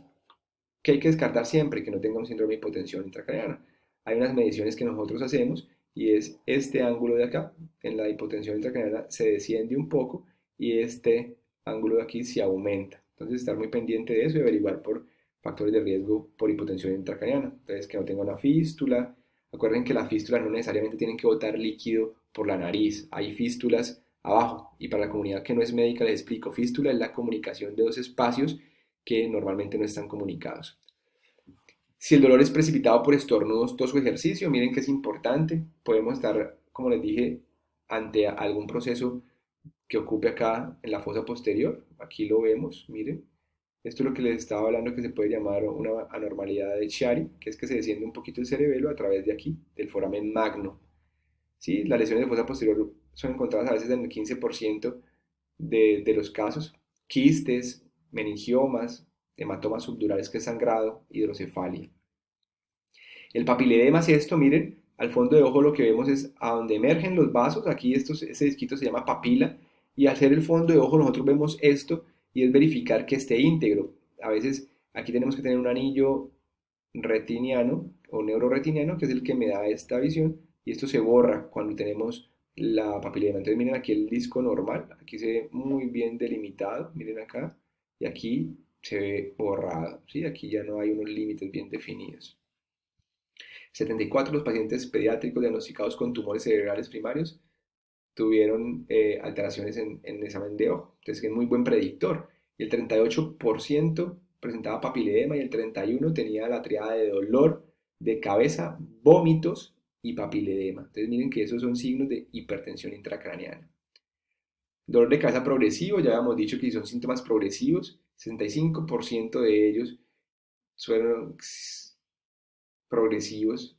¿qué hay que descartar siempre? Que no tenga un síndrome de hipotensión intracraneana. Hay unas mediciones que nosotros hacemos y es este ángulo de acá, en la hipotensión intracraneana se desciende un poco y este ángulo de aquí se aumenta. Entonces estar muy pendiente de eso y averiguar por factores de riesgo por hipotensión intracraneana. Entonces que no tenga una fístula. Acuerden que las fístulas no necesariamente tienen que botar líquido por la nariz. Hay fístulas abajo. Y para la comunidad que no es médica les explico, fístula es la comunicación de dos espacios que normalmente no están comunicados. Si el dolor es precipitado por estornudos, tos o ejercicio, miren que es importante. Podemos estar, como les dije, ante algún proceso que ocupe acá en la fosa posterior. Aquí lo vemos, miren. Esto es lo que les estaba hablando que se puede llamar una anormalidad de Chiari, que es que se desciende un poquito el cerebelo a través de aquí, del foramen magno. ¿Sí? Las lesiones de fosa posterior son encontradas a veces en el 15% de los casos. Quistes, meningiomas, hematomas subdurales que es sangrado, hidrocefalia. El papiledema es esto, miren, al fondo de ojo lo que vemos es a donde emergen los vasos, aquí ese disquito se llama papila, y al ser el fondo de ojo nosotros vemos esto y es verificar que esté íntegro. A veces aquí tenemos que tener un anillo retiniano o neuroretiniano, que es el que me da esta visión, y esto se borra cuando tenemos la papilema. Entonces miren aquí el disco normal, aquí se ve muy bien delimitado, miren acá, y aquí se ve borrado, ¿sí? Aquí ya no hay unos límites bien definidos. 74 los pacientes pediátricos diagnosticados con tumores cerebrales primarios tuvieron alteraciones en el examen de ojo, entonces es muy buen predictor. Y el 38% presentaba papiledema y el 31% tenía la triada de dolor de cabeza, vómitos y papiledema. Entonces miren que esos son signos de hipertensión intracraneana. Dolor de cabeza progresivo, ya habíamos dicho que son síntomas progresivos, 65% de ellos fueron progresivos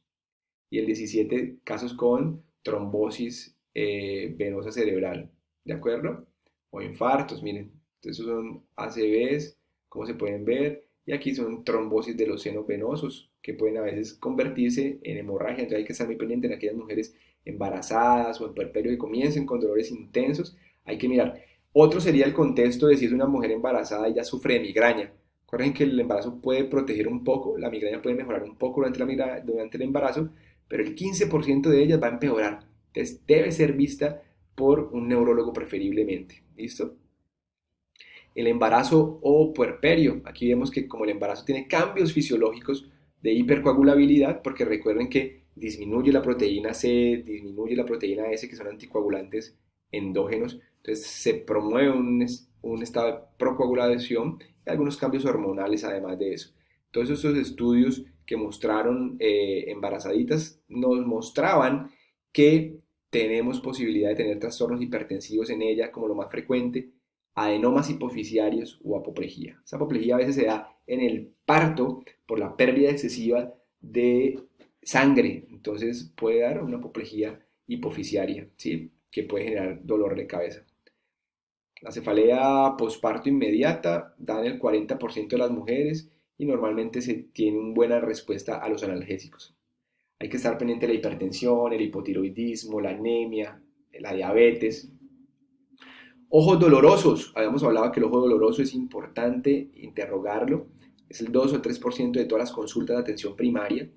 y el 17 casos con trombosis venosa cerebral, ¿de acuerdo? O infartos, miren, estos son ACVs, como se pueden ver, y aquí son trombosis de los senos venosos, que pueden a veces convertirse en hemorragia, entonces hay que estar muy pendiente en aquellas mujeres embarazadas o en puerperio que comiencen con dolores intensos, hay que mirar. Otro sería el contexto de si es una mujer embarazada y ya sufre de migraña. Recuerden que el embarazo puede proteger un poco, la migraña puede mejorar un poco durante el embarazo, pero el 15% de ellas va a empeorar. Entonces debe ser vista por un neurólogo preferiblemente. ¿Listo? El embarazo o puerperio. Aquí vemos que como el embarazo tiene cambios fisiológicos de hipercoagulabilidad, porque recuerden que disminuye la proteína C, disminuye la proteína S, que son anticoagulantes endógenos, entonces se promueve un estado de procoagulación y algunos cambios hormonales además de eso. Todos estos estudios que mostraron embarazaditas nos mostraban que tenemos posibilidad de tener trastornos hipertensivos en ella como lo más frecuente, adenomas hipofisiarios o apoplejía. Esa apoplejía a veces se da en el parto por la pérdida excesiva de sangre, entonces puede dar una apoplejía hipofisiaria, ¿sí? Que puede generar dolor de cabeza. La cefalea posparto inmediata da en el 40% de las mujeres y normalmente se tiene una buena respuesta a los analgésicos. Hay que estar pendiente de la hipertensión, el hipotiroidismo, la anemia, la diabetes. Ojos dolorosos. Habíamos hablado que el ojo doloroso es importante interrogarlo. Es el 2 o el 3% de todas las consultas de atención primaria.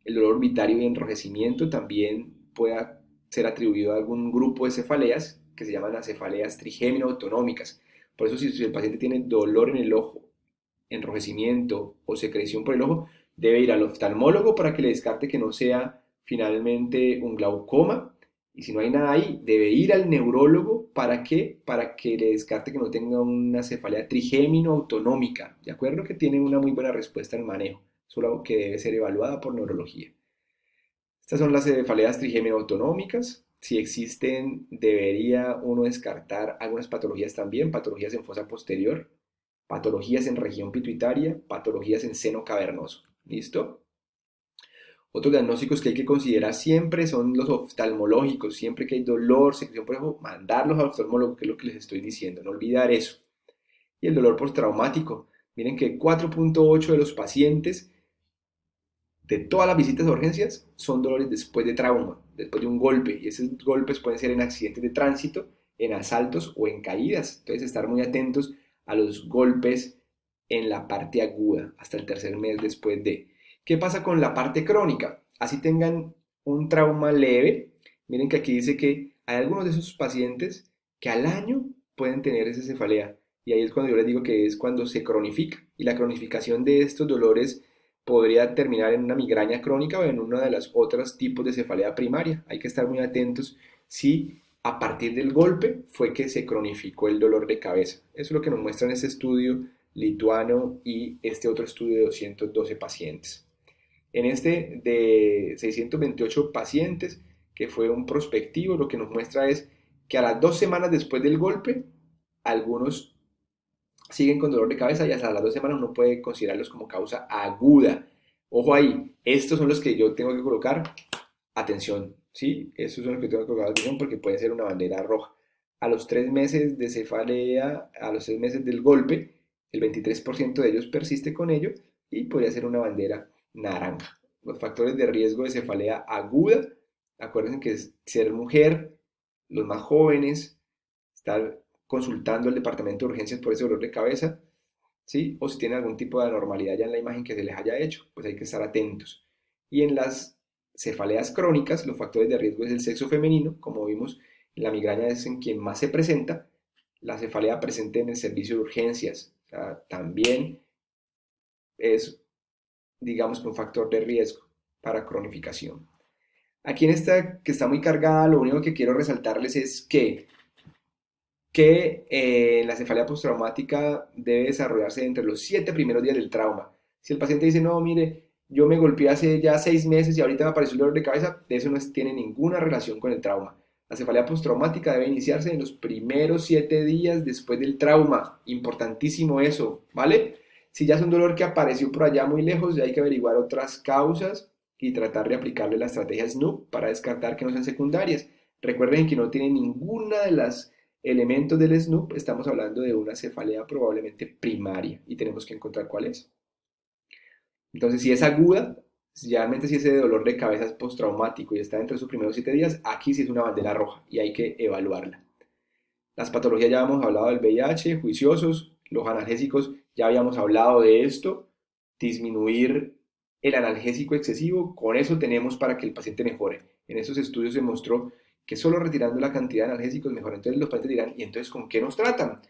El dolor orbitario y enrojecimiento también puede ser atribuido a algún grupo de cefaleas que se llaman las cefaleas trigémino-autonómicas. Por eso si el paciente tiene dolor en el ojo, enrojecimiento o secreción por el ojo, debe ir al oftalmólogo para que le descarte que no sea finalmente un glaucoma. Y si no hay nada ahí, debe ir al neurólogo ¿para qué? Para que le descarte que no tenga una cefalea trigémino-autonómica. De acuerdo que tiene una muy buena respuesta en el manejo, solo que debe ser evaluada por neurología. Estas son las cefaleas trigémino-autonómicas. Si existen, debería uno descartar algunas patologías también, patologías en fosa posterior, patologías en región pituitaria, patologías en seno cavernoso. ¿Listo? Otros diagnósticos que hay que considerar siempre son los oftalmológicos. Siempre que hay dolor, secreción por ejemplo, mandarlos al oftalmólogo, que es lo que les estoy diciendo. No olvidar eso. Y el dolor postraumático. Miren que 4.8 de los pacientes de todas las visitas a urgencias son dolores después de trauma, después de un golpe. Y esos golpes pueden ser en accidentes de tránsito, en asaltos o en caídas. Entonces, estar muy atentos a los golpes en la parte aguda hasta el tercer mes después de. ¿Qué pasa con la parte crónica? Así tengan un trauma leve. Miren que aquí dice que hay algunos de esos pacientes que al año pueden tener esa cefalea. Y ahí es cuando yo les digo que es cuando se cronifica. Y la cronificación de estos dolores podría terminar en una migraña crónica o en uno de los otros tipos de cefalea primaria. Hay que estar muy atentos si a partir del golpe fue que se cronificó el dolor de cabeza. Eso es lo que nos muestra en este estudio lituano y este otro estudio de 212 pacientes. En este de 628 pacientes, que fue un prospectivo, lo que nos muestra es que a las 2 semanas después del golpe, algunos siguen con dolor de cabeza y hasta las 2 semanas uno puede considerarlos como causa aguda. Ojo ahí, estos son los que yo tengo que colocar atención, ¿sí? Estos son los que tengo que colocar atención porque puede ser una bandera roja. A los 3 meses de cefalea, a los 6 meses del golpe, el 23% de ellos persiste con ello y podría ser una bandera naranja. Los factores de riesgo de cefalea aguda, acuérdense que es ser mujer, los más jóvenes, estar consultando el departamento de urgencias por ese dolor de cabeza, ¿sí? O si tienen algún tipo de anormalidad ya en la imagen que se les haya hecho, pues hay que estar atentos. Y en las cefaleas crónicas, los factores de riesgo es el sexo femenino, como vimos, la migraña es en quien más se presenta, la cefalea presente en el servicio de urgencias, o sea, también es, digamos, un factor de riesgo para cronificación. Aquí en esta que está muy cargada, lo único que quiero resaltarles es que la cefalea postraumática debe desarrollarse entre los 7 primeros días del trauma. Si el paciente dice, no, mire, yo me golpeé hace ya 6 meses y ahorita me apareció un dolor de cabeza, eso no tiene ninguna relación con el trauma. La cefalea postraumática debe iniciarse en los primeros 7 días después del trauma. Importantísimo eso, ¿vale? Si ya es un dolor que apareció por allá muy lejos, ya hay que averiguar otras causas y tratar de aplicarle la estrategia SNOOP para descartar que no sean secundarias. Recuerden que no tiene ninguna de las elementos del SNOOP, estamos hablando de una cefalea probablemente primaria y tenemos que encontrar cuál es. Entonces, si es aguda, realmente si ese dolor de cabeza es postraumático y está entre sus primeros 7 días, aquí sí es una bandera roja y hay que evaluarla. Las patologías ya habíamos hablado del VIH, juiciosos, los analgésicos ya habíamos hablado de esto, disminuir el analgésico excesivo, con eso tenemos para que el paciente mejore. En estos estudios se mostró que solo retirando la cantidad de analgésicos mejora. Entonces los pacientes dirán, ¿y entonces con qué nos tratan?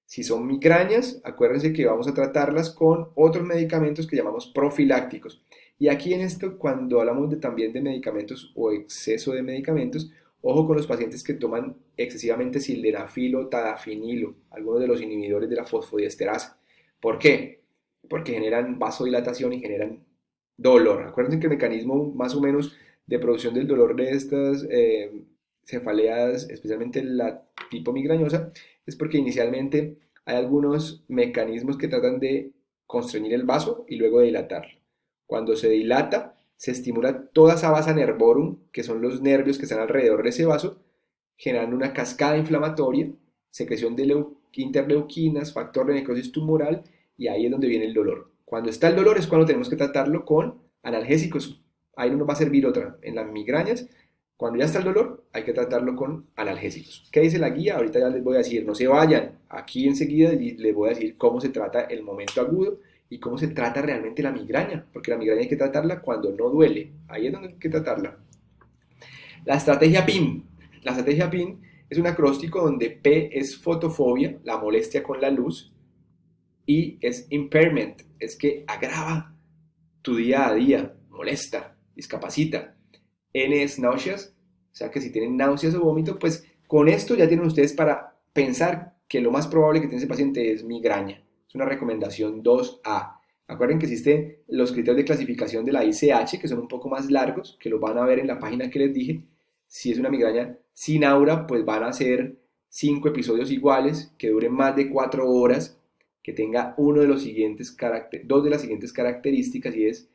Si son migrañas, acuérdense que vamos a tratarlas con otros medicamentos que llamamos profilácticos. Y aquí en esto, cuando hablamos también de medicamentos o exceso de medicamentos, ojo con los pacientes que toman excesivamente sildenafil o tadalafil, algunos de los inhibidores de la fosfodiesterasa. ¿Por qué? Porque generan vasodilatación y generan dolor. Acuérdense que el mecanismo más o menos de producción del dolor de estas cefaleas, especialmente la tipo migrañosa, es porque inicialmente hay algunos mecanismos que tratan de constreñir el vaso y luego de dilatarlo. Cuando se dilata, se estimula toda esa vasa nervorum, que son los nervios que están alrededor de ese vaso, generando una cascada inflamatoria, secreción de interleuquinas, factor de necrosis tumoral, y ahí es donde viene el dolor. Cuando está el dolor es cuando tenemos que tratarlo con analgésicos. Ahí no nos va a servir otra. En las migrañas, cuando ya está el dolor, hay que tratarlo con analgésicos. ¿Qué dice la guía? Ahorita ya les voy a decir, no se vayan. Aquí enseguida les voy a decir cómo se trata el momento agudo y cómo se trata realmente la migraña, porque la migraña hay que tratarla cuando no duele. Ahí es donde hay que tratarla. La estrategia PIN. La estrategia PIN es un acróstico donde P es fotofobia, la molestia con la luz, y es impairment, es que agrava tu día a día, molesta, discapacita. N es náuseas, o sea que si tienen náuseas o vómito, pues con esto ya tienen ustedes para pensar que lo más probable que tiene ese paciente es migraña. Es una recomendación 2A. Acuerden que existen los criterios de clasificación de la ICH, que son un poco más largos, que los van a ver en la página que les dije. Si es una migraña sin aura, pues van a ser 5 episodios iguales, que duren más de 4 horas, que tenga dos de las siguientes características, y es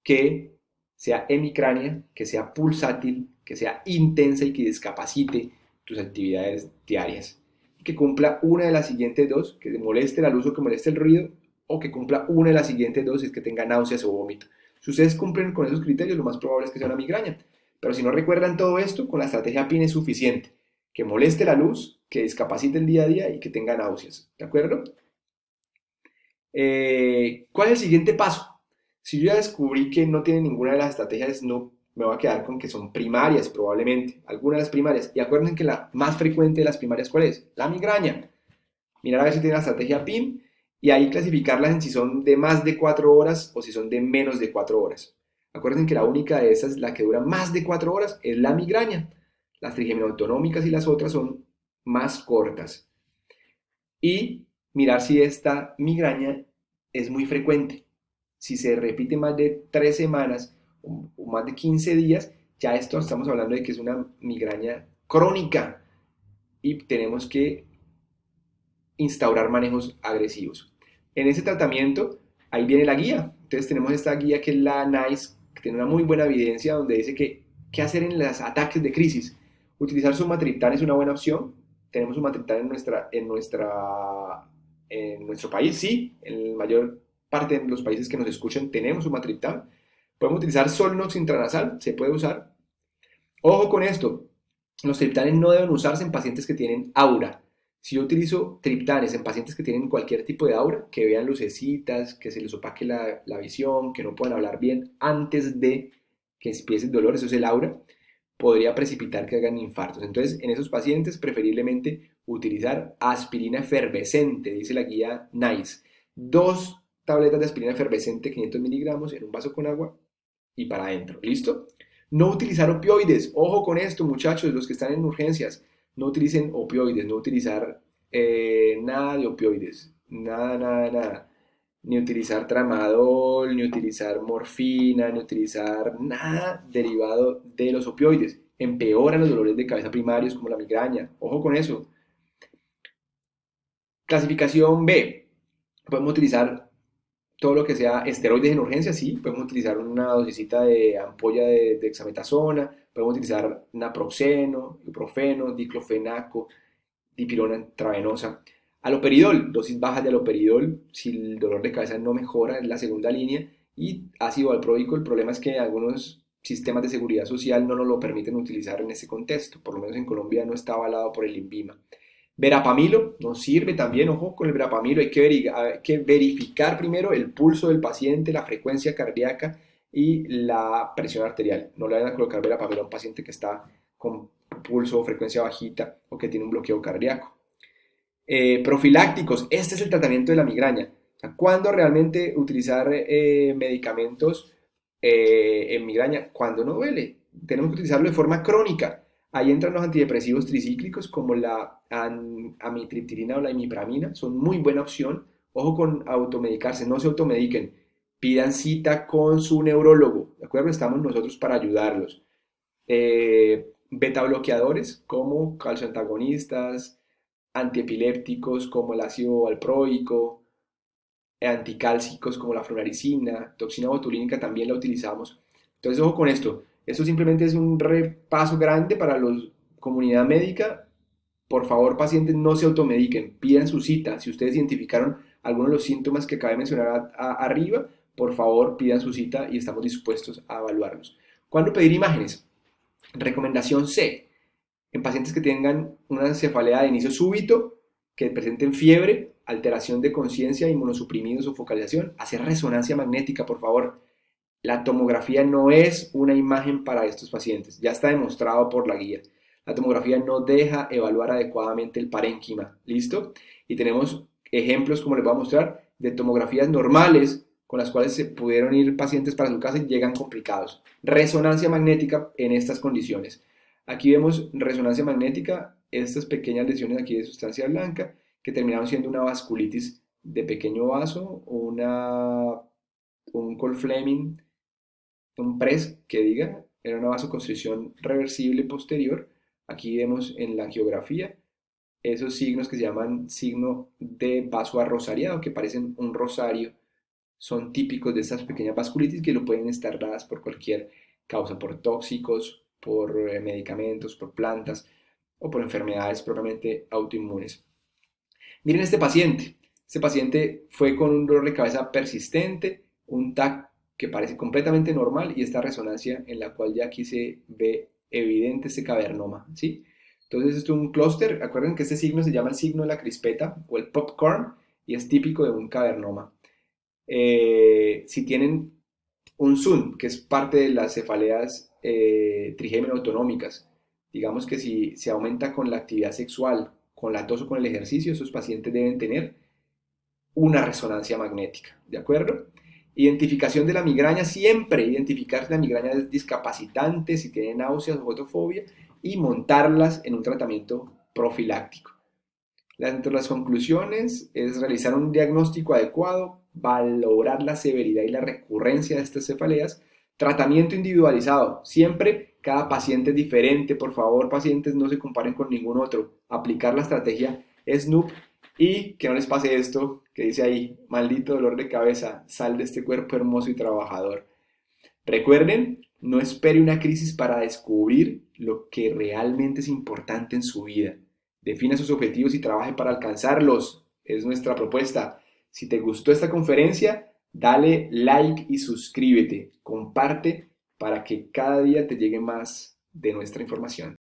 que sea hemicránea, que sea pulsátil, que sea intensa y que discapacite tus actividades diarias. Y que cumpla una de las siguientes dos, que moleste la luz o que moleste el ruido, o que cumpla una de las siguientes dos, es que tenga náuseas o vómito. Si ustedes cumplen con esos criterios, lo más probable es que sea una migraña. Pero si no recuerdan todo esto, con la estrategia PIN es suficiente. Que moleste la luz, que discapacite el día a día y que tenga náuseas. ¿De acuerdo? ¿Cuál es el siguiente paso? Si yo ya descubrí que no tiene ninguna de las estrategias, no me voy a quedar con que son primarias probablemente, algunas de las primarias. Y acuérdense que la más frecuente de las primarias, ¿cuál es? La migraña. Mirar a ver si tiene la estrategia PIN y ahí clasificarlas en si son de más de 4 horas o si son de menos de 4 horas. Acuérdense que la única de esas, la que dura más de 4 horas, es la migraña. Las trigeminautonómicas y las otras son más cortas. Y mirar si esta migraña es muy frecuente. Si se repite más de 3 semanas o más de 15 días, ya esto estamos hablando de que es una migraña crónica y tenemos que instaurar manejos agresivos. En ese tratamiento, ahí viene la guía. Entonces tenemos esta guía que es la NICE, que tiene una muy buena evidencia donde dice que qué hacer en los ataques de crisis. Utilizar sumatriptán es una buena opción. Tenemos sumatriptán en nuestro país, sí, en la mayor parte de los países que nos escuchan tenemos sumatriptán. Podemos utilizar Solnox intranasal, se puede usar. Ojo con esto, los triptanes no deben usarse en pacientes que tienen aura. Si yo utilizo triptanes en pacientes que tienen cualquier tipo de aura, que vean lucecitas, que se les opaque la visión, que no puedan hablar bien antes de que empiece el dolor, eso es el aura, podría precipitar que hagan infartos. Entonces, en esos pacientes, preferiblemente utilizar aspirina efervescente, dice la guía NICE. 2 tabletas de aspirina efervescente, 500 miligramos, en un vaso con agua y para adentro. ¿Listo? No utilizar opioides. Ojo con esto, muchachos, los que están en urgencias. No utilicen opioides, no utilizar nada de opioides. Nada, nada, nada. Ni utilizar tramadol, ni utilizar morfina, ni utilizar nada derivado de los opioides. Empeoran los dolores de cabeza primarios como la migraña. Ojo con eso. Clasificación B. Podemos utilizar todo lo que sea esteroides en urgencia, sí. Podemos utilizar una dosisita de ampolla de dexametasona. Podemos utilizar naproxeno, ibuprofeno, diclofenaco, dipirona intravenosa. Aloperidol, dosis bajas de aloperidol, si el dolor de cabeza no mejora, es la segunda línea. Y ácido valproico, el problema es que algunos sistemas de seguridad social no nos lo permiten utilizar en ese contexto, por lo menos en Colombia no está avalado por el INVIMA. Verapamilo nos sirve también, ojo con el verapamilo, hay que verificar primero el pulso del paciente, la frecuencia cardíaca y la presión arterial. No le vayan a colocar verapamilo a un paciente que está con pulso o frecuencia bajita o que tiene un bloqueo cardíaco. Profilácticos, este es el tratamiento de la migraña. O sea, ¿cuándo realmente utilizar medicamentos en migraña? Cuando no duele. Tenemos que utilizarlo de forma crónica. Ahí entran los antidepresivos tricíclicos como la amitriptilina o la imipramina. Son muy buena opción. Ojo con automedicarse, no se automediquen. Pidan cita con su neurólogo. ¿De acuerdo? Estamos nosotros para ayudarlos. Beta bloqueadores como calcioantagonistas, antiepilépticos como el ácido valproico, anticálcicos como la fluoxetina, toxina botulínica también la utilizamos. Entonces, ojo con esto. Esto simplemente es un repaso grande para la comunidad médica. Por favor, pacientes, no se automediquen, pidan su cita. Si ustedes identificaron algunos de los síntomas que acabé de mencionar arriba, por favor, pidan su cita y estamos dispuestos a evaluarlos. ¿Cuándo pedir imágenes? Recomendación C. En pacientes que tengan una cefalea de inicio súbito, que presenten fiebre, alteración de conciencia, inmunosuprimidos o focalización, hacer resonancia magnética, por favor. La tomografía no es una imagen para estos pacientes, ya está demostrado por la guía. La tomografía no deja evaluar adecuadamente el parénquima, ¿listo? Y tenemos ejemplos, como les voy a mostrar, de tomografías normales con las cuales se pudieron ir pacientes para su casa y llegan complicados. Resonancia magnética en estas condiciones. Aquí vemos resonancia magnética, estas pequeñas lesiones aquí de sustancia blanca que terminaron siendo una vasculitis de pequeño vaso, un Cole-Fleming, un PRES que diga, era una vasoconstricción reversible posterior. Aquí vemos en la angiografía esos signos que se llaman signo de vaso arrosariado, que parecen un rosario, son típicos de estas pequeñas vasculitis que lo pueden estar dadas por cualquier causa, por tóxicos, por medicamentos, por plantas o por enfermedades propiamente autoinmunes. Miren este paciente. Este paciente fue con un dolor de cabeza persistente, un TAC que parece completamente normal y esta resonancia en la cual ya aquí se ve evidente este cavernoma, ¿sí? Entonces esto es un clúster. Acuerden que este signo se llama el signo de la crispeta o el popcorn y es típico de un cavernoma. Si tienen un ZUN, que es parte de las cefaleas trigémino autonómicas, digamos que si se aumenta con la actividad sexual, con la tos o con el ejercicio, esos pacientes deben tener una resonancia magnética, ¿de acuerdo? Identificación de la migraña, siempre identificar si la migraña es discapacitante, si tiene náuseas o fotofobia y montarlas en un tratamiento profiláctico. Entre las conclusiones es realizar un diagnóstico adecuado, valorar la severidad y la recurrencia de estas cefaleas, tratamiento individualizado, siempre cada paciente es diferente, por favor pacientes no se comparen con ningún otro, aplicar la estrategia SNOOP y que no les pase esto que dice ahí, maldito dolor de cabeza, sal de este cuerpo hermoso y trabajador. Recuerden, no espere una crisis para descubrir lo que realmente es importante en su vida. Defina sus objetivos y trabaje para alcanzarlos. Es nuestra propuesta. Si te gustó esta conferencia, dale like y suscríbete. Comparte para que cada día te llegue más de nuestra información.